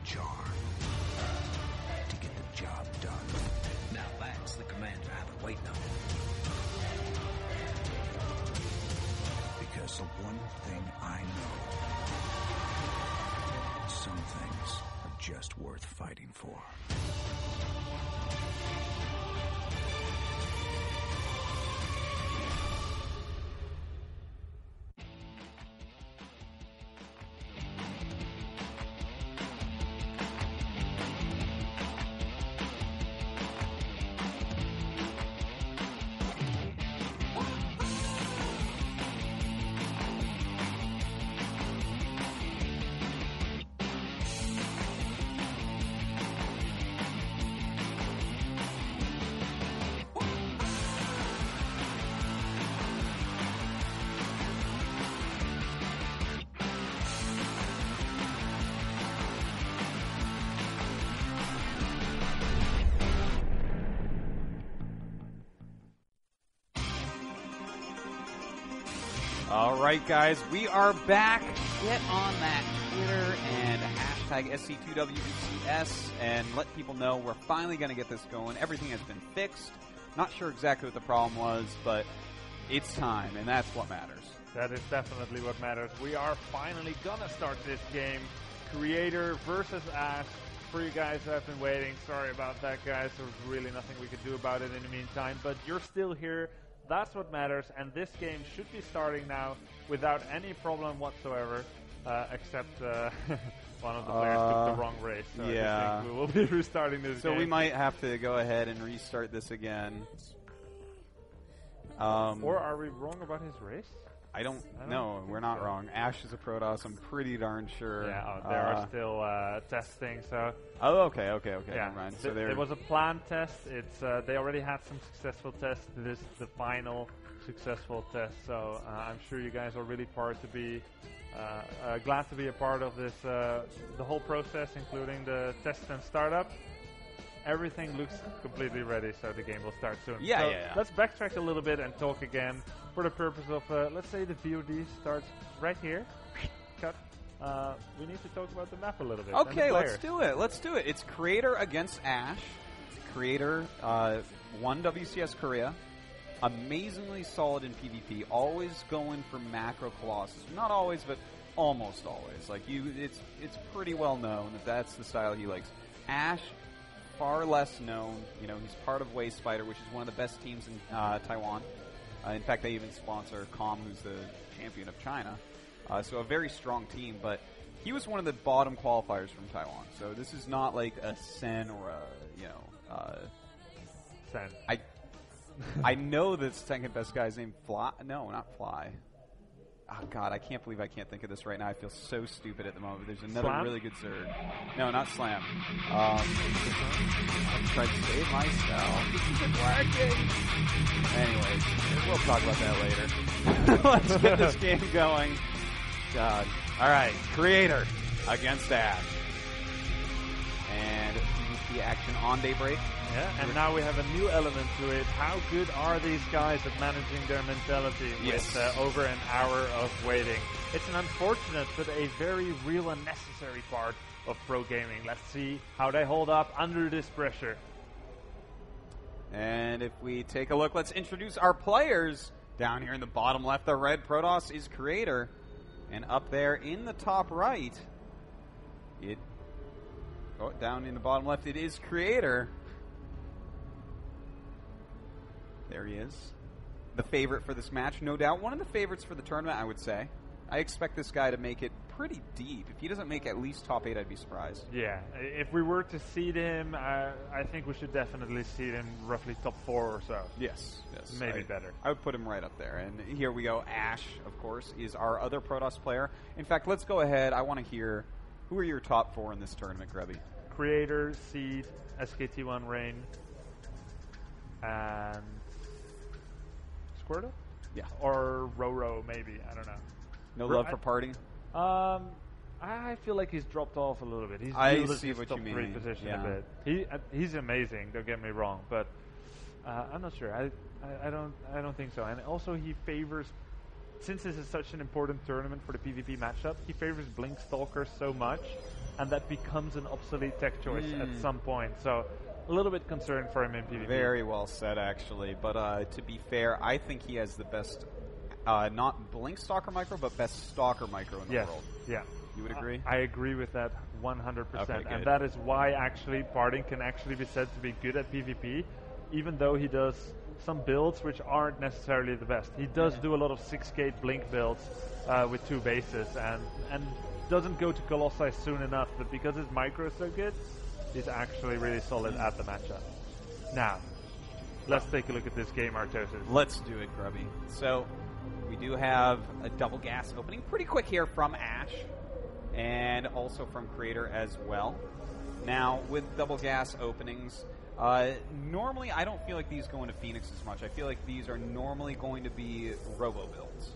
charm to get the job done. Now that's the commander I've been waiting on. Because the one thing I know, some things are just worth fighting for. All right, guys, we are back. Get on that Twitter and hashtag SC2WBCS and let people know we're finally going to get this going. Everything has been fixed. Not sure exactly what the problem was, but it's time, and that's what matters. That is definitely what matters. We are finally going to start this game. Creator versus Ash. For you guys who have been waiting, sorry about that, guys. There was really nothing we could do about it in the meantime, but you're still here. That's what matters, and this game should be starting now without any problem whatsoever, except one of the players took the wrong race. So yeah. I think we will be restarting this game. So we might have to go ahead and restart this again. Or are we wrong about his race? I don't know. We're not wrong. Ash is a Protoss, I'm pretty darn sure. Yeah, they are still testing, so... Oh, okay, yeah. Never mind. So it was a planned test. It's they already had some successful tests. This is the final successful test, so I'm sure you guys are really glad to be a part of this, the whole process, including the test and startup. Everything looks completely ready, so the game will start soon. Yeah. Let's backtrack a little bit and talk again for the purpose of, let's say the VOD starts right here. Cut. We need to talk about the map a little bit. Okay, let's do it. It's Creator against Ash. Creator won WCS Korea. Amazingly solid in PvP. Always going for macro Colossus. Not always, but almost always. Like it's pretty well known that that's the style he likes. Ash, far less known. You know, he's part of Waste Spider, which is one of the best teams in Taiwan. In fact, they even sponsor Com, who's the champion of China. So a very strong team, but he was one of the bottom qualifiers from Taiwan. So this is not like a Sen or a, Sen. I know the second best guy's name Fly. No, not Fly. Oh, God, I can't believe I can't think of this right now. I feel so stupid at the moment. There's another Slam? really good Zerg. No, not Slam. I'm trying to save my style. This isn't working. Anyways, we'll talk about that later. Let's get this game going. God. All right, Creator against Ash. And PvP action on Daybreak. Yeah, and now we have a new element to it. How good are these guys at managing their mentality with over an hour of waiting? It's an unfortunate but a very real and necessary part of pro gaming. Let's see how they hold up under this pressure. And if we take a look, let's introduce our players. Down here in the bottom left, the red Protoss is Creator. And up there in the top right, down in the bottom left, it is Creator. There he is. The favorite for this match, no doubt. One of the favorites for the tournament, I would say. I expect this guy to make it pretty deep. If he doesn't make at least top 8, I'd be surprised. Yeah, if we were to seed him, I think we should definitely seed him roughly top 4 or so. Yes. Maybe better. I would put him right up there. And here we go. Ash, of course, is our other Protoss player. In fact, let's go ahead. I want to hear, who are your top 4 in this tournament, Grubby? Creator, Seed, SKT1 Rain, and Squirtle? Yeah. Or Roro, maybe. I don't know. No love for party? I feel like he's dropped off a little bit. He's I see what top you mean. 3 position Yeah. a bit. He's amazing. Don't get me wrong, but I'm not sure. I don't think so. And also, he favors, since this is such an important tournament for the PvP matchup, he favors Blinkstalker so much and that becomes an obsolete tech choice at some point. So a little bit concerned for him in PvP. Very well said, actually. But to be fair, I think he has the best, not Blink Stalker micro, but best Stalker micro in the world. Yeah. You would agree? I agree with that 100%. Okay, and that is why actually Barding can actually be said to be good at PvP, even though he does some builds which aren't necessarily the best. He does do a lot of 6-gate Blink builds with 2 bases and doesn't go to Colossi soon enough, but because his micro is so good, he's actually really solid at the matchup. Now, let's take a look at this game, Artosis. Let's do it, Grubby. So, we do have a double gas opening pretty quick here from Ash, and also from Creator as well. Now, with double gas openings, normally I don't feel like these go into Phoenix as much. I feel like these are normally going to be Robo builds.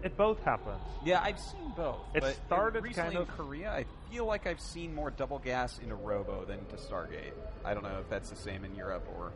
It both happens. Yeah, I've seen both. It but started recently kind of in Korea. I feel like I've seen more double gas into Robo than to Stargate. I don't know if that's the same in Europe or.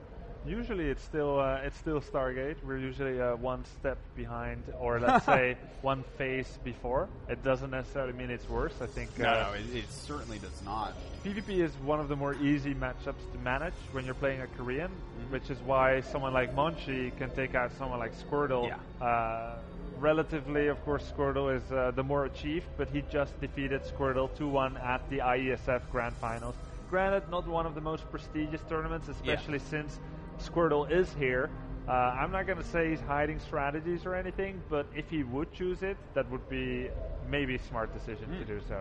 Usually it's still Stargate. We're usually one step behind, or let's say one phase before. It doesn't necessarily mean it's worse. I think No, it certainly does not. PvP is one of the more easy matchups to manage when you're playing a Korean, which is why someone like Monchi can take out someone like Squirtle. Yeah. Relatively, of course, Squirtle is the more achieved, but he just defeated Squirtle 2-1 at the IESF Grand Finals. Granted, not one of the most prestigious tournaments, especially since Squirtle is here. I'm not going to say he's hiding strategies or anything, but if he would choose it, that would be maybe a smart decision to do so.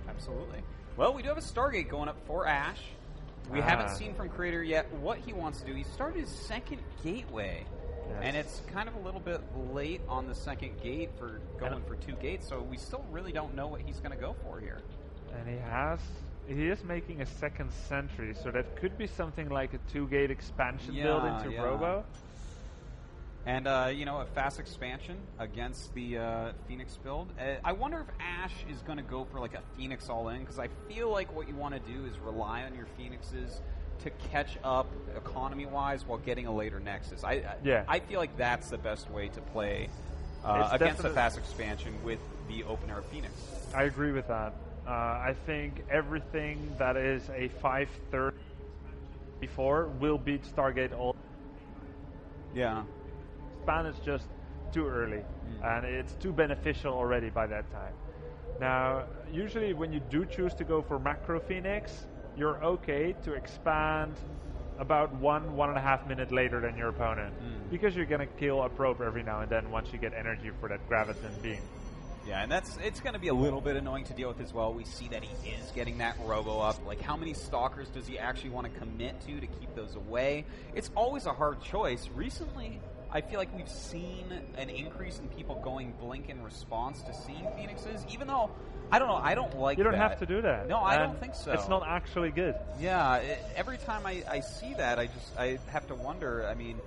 Absolutely. Well, we do have a Stargate going up for Ash. We haven't seen from Creator yet what he wants to do. He started his second gateway. Yes. And it's kind of a little bit late on the second gate for going for 2 gates, so we still really don't know what he's going to go for here. And he is making a second sentry, so that could be something like a 2-gate expansion build into Robo. And, a fast expansion against the Phoenix build. I wonder if Ash is going to go for like a Phoenix all-in, because I feel like what you want to do is rely on your Phoenixes to catch up economy-wise while getting a later Nexus. I feel like that's the best way to play against the fast expansion with the open-air Phoenix. I agree with that. I think everything that is a 5/3 before will beat Stargate all. Yeah. Span is just too early, and it's too beneficial already by that time. Now, usually when you do choose to go for Macro Phoenix, you're okay to expand about 1.5 minutes later than your opponent, because you're going to kill a probe every now and then once you get energy for that Graviton beam. Yeah, and it's going to be a little bit annoying to deal with as well. We see that he is getting that Robo up. Like, how many Stalkers does he actually want to commit to keep those away? It's always a hard choice. Recently, I feel like we've seen an increase in people going Blink in response to seeing Phoenixes, even though, I don't know, I don't like that. You don't have to do that. No, I don't think so. It's not actually good. Yeah, every time I see that, I have to wonder, I mean,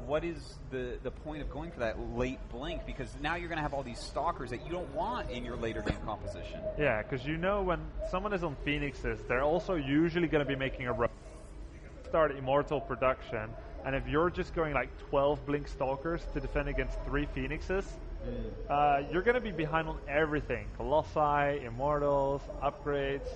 what is the point of going for that late Blink? Because now you're going to have all these Stalkers that you don't want in your later game composition. Yeah, because when someone is on Phoenixes, they're also usually going to be making a start Immortal production, and if you're just going like 12 Blink Stalkers to defend against 3 Phoenixes, you're going to be behind on everything. Colossi, Immortals, upgrades.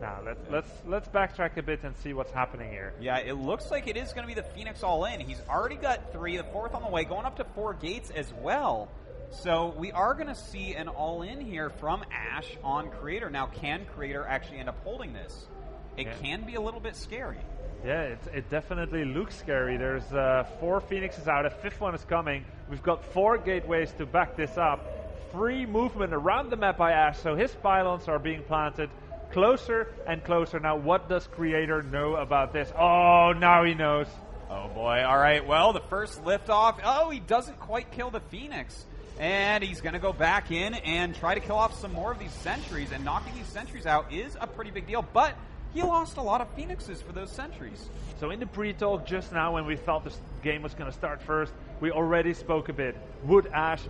Now, let's backtrack a bit and see what's happening here. Yeah, it looks like it is going to be the Phoenix all-in. He's already got 3, the 4th on the way, going up to 4 gates as well. So we are going to see an all-in here from Ash on Creator. Now, can Creator actually end up holding this? It can be a little bit scary. Yeah, it definitely looks scary. There's 4 Phoenixes out. A 5th one is coming. We've got 4 gateways to back this up. Free movement around the map by Ash, so his pylons are being planted closer and closer. Now, what does Creator know about this? Oh, now he knows. Oh, boy. All right, well, the first liftoff. Oh, he doesn't quite kill the Phoenix. And he's going to go back in and try to kill off some more of these sentries. And knocking these sentries out is a pretty big deal. But he lost a lot of Phoenixes for those sentries. So in the pre-talk just now, when we thought this game was going to start first, we already spoke a bit. Would Ash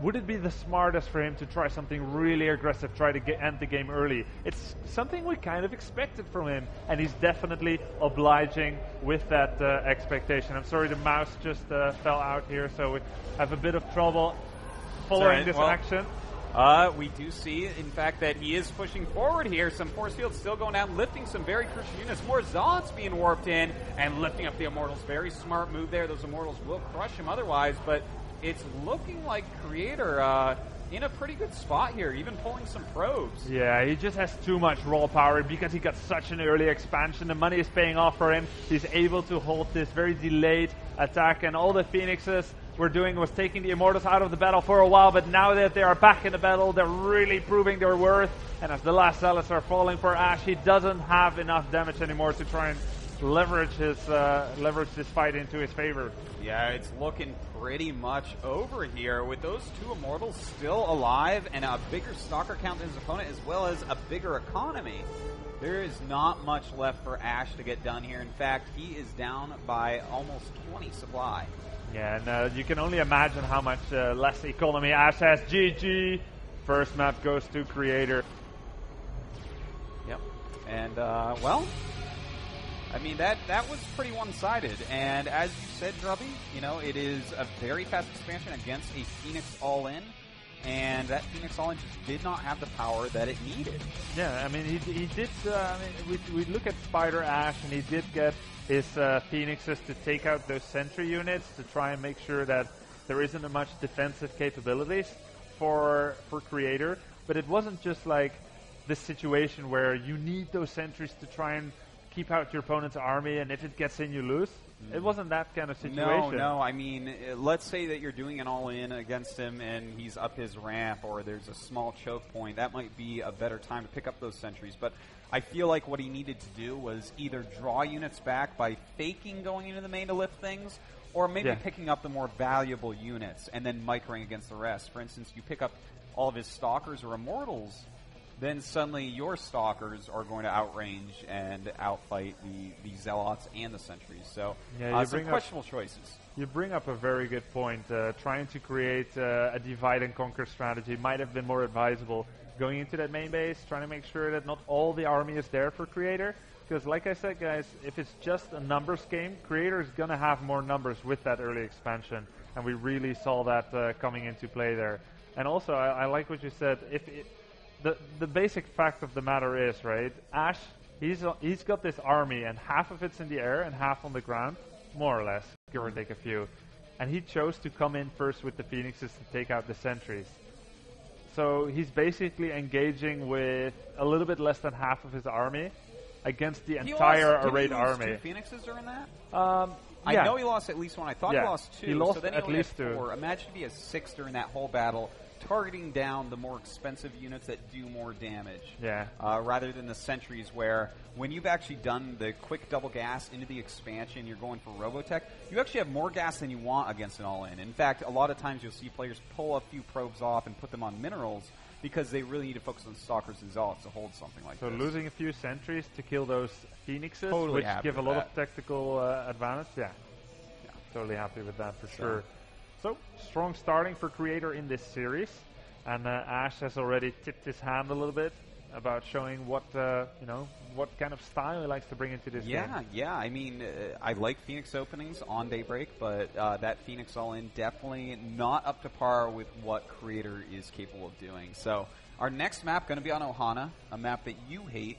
would it be the smartest for him to try something really aggressive, try to end the game early? It's something we kind of expected from him, and he's definitely obliging with that expectation. I'm sorry, the mouse just fell out here, so we have a bit of trouble following this action. We do see, in fact, that he is pushing forward here. Some force fields still going down, lifting some very crucial units. More Zealots being warped in and lifting up the Immortals. Very smart move there. Those Immortals will crush him otherwise, but it's looking like Creator in a pretty good spot here, even pulling some probes. Yeah, he just has too much raw power because he got such an early expansion. The money is paying off for him. He's able to hold this very delayed attack, and all the Phoenixes were doing was taking the Immortals out of the battle for a while, but now that they are back in the battle, they're really proving their worth. And as the last Zealots are falling for Ashe, he doesn't have enough damage anymore to try and leverage this fight into his favor. Yeah, it's looking pretty much over here with those two Immortals still alive and a bigger Stalker count than his opponent, as well as a bigger economy. There is not much left for Ashe to get done here. In fact, he is down by almost 20 supply. Yeah, and you can only imagine how much less economy Ashe has. GG. First map goes to Creator. Yep. And, well, I mean, that was pretty one-sided. And as you said, Drubby, you know, it is a very fast expansion against a Phoenix all-in. And that Phoenix all-in just did not have the power that it needed. Yeah, I mean, he did, we look at Spider Ashe, and he did get his Phoenixes to take out those sentry units to try and make sure that there isn't much defensive capabilities for Creator. But it wasn't just like this situation where you need those sentries to try and keep out your opponent's army, and if it gets in, you lose. It wasn't that kind of situation. No, I mean, let's say that you're doing an all-in against him and he's up his ramp or there's a small choke point. That might be a better time to pick up those sentries. But I feel like what he needed to do was either draw units back by faking going into the main to lift things, or maybe picking up the more valuable units and then microing against the rest. For instance, you pick up all of his Stalkers or Immortals, then suddenly your Stalkers are going to outrange and outfight the Zealots and the Sentries. So some questionable choices. You bring up a very good point. Trying to create a divide and conquer strategy might have been more advisable. Going into that main base, trying to make sure that not all the army is there for Creator. Because like I said, guys, if it's just a numbers game, Creator is going to have more numbers with that early expansion. And we really saw that coming into play there. And also, I like what you said. The basic fact of the matter is, right, Ashe, he's got this army, and half of it's in the air and half on the ground, more or less, give or take a few. And he chose to come in first with the Phoenixes to take out the sentries. So he's basically engaging with a little bit less than half of his army against the entire arrayed army. Two Phoenixes during that? I know he lost at least one. I thought he lost two. He lost so then at least two. Imagine if he has 6 during that whole battle, targeting down the more expensive units that do more damage. Yeah. Rather than the sentries where when you've actually done the quick double gas into the expansion, you're going for Robotech, you actually have more gas than you want against an all-in. In fact, a lot of times you'll see players pull a few probes off and put them on minerals because they really need to focus on Stalkers and Zealots to hold something like this. So losing a few sentries to kill those Phoenixes, totally which give a lot of tactical advantage. Yeah, totally happy with that for sure. So, strong starting for Creator in this series. And Ashe has already tipped his hand a little bit about showing what what kind of style he likes to bring into this game. Yeah. I mean, I like Phoenix openings on Daybreak, but that Phoenix all-in definitely not up to par with what Creator is capable of doing. So, our next map going to be on Ohana, a map that you hate.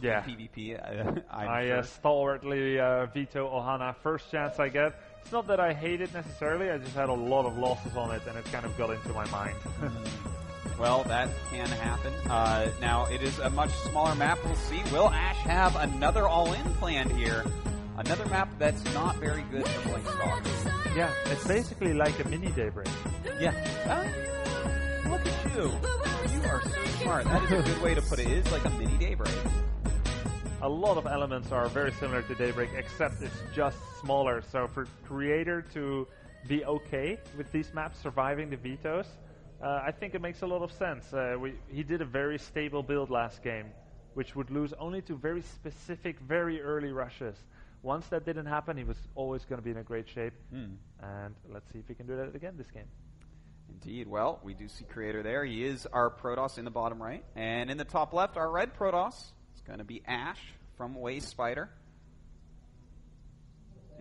Yeah. In PvP, I stalwartly veto Ohana first chance I get. It's not that I hate it necessarily, I just had a lot of losses on it and it kind of got into my mind. Well, that can happen. Now, it is a much smaller map. We'll see. Will Ashe have another all-in planned here? Another map that's not very good for playing Stalkers. Yeah, it's basically like a mini Daybreak. Yeah. Look at you. You are so smart. That is a good way to put it. It is like a mini Daybreak. A lot of elements are very similar to Daybreak, except it's just smaller. So for Creator to be okay with these maps surviving the vetoes, I think it makes a lot of sense. He did a very stable build last game, which would lose only to very specific, very early rushes. Once that didn't happen, he was always going to be in a great shape. And let's see if he can do that again this game. Indeed. Well, we do see Creator there. He is our Protoss in the bottom right. And in the top left, our red Protoss. Going to be Ashe from Waste Spider.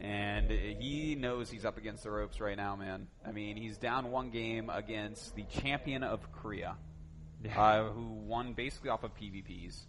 And he knows he's up against the ropes right now, man. I mean, he's down one game against the champion of Korea. who won basically off of PvPs.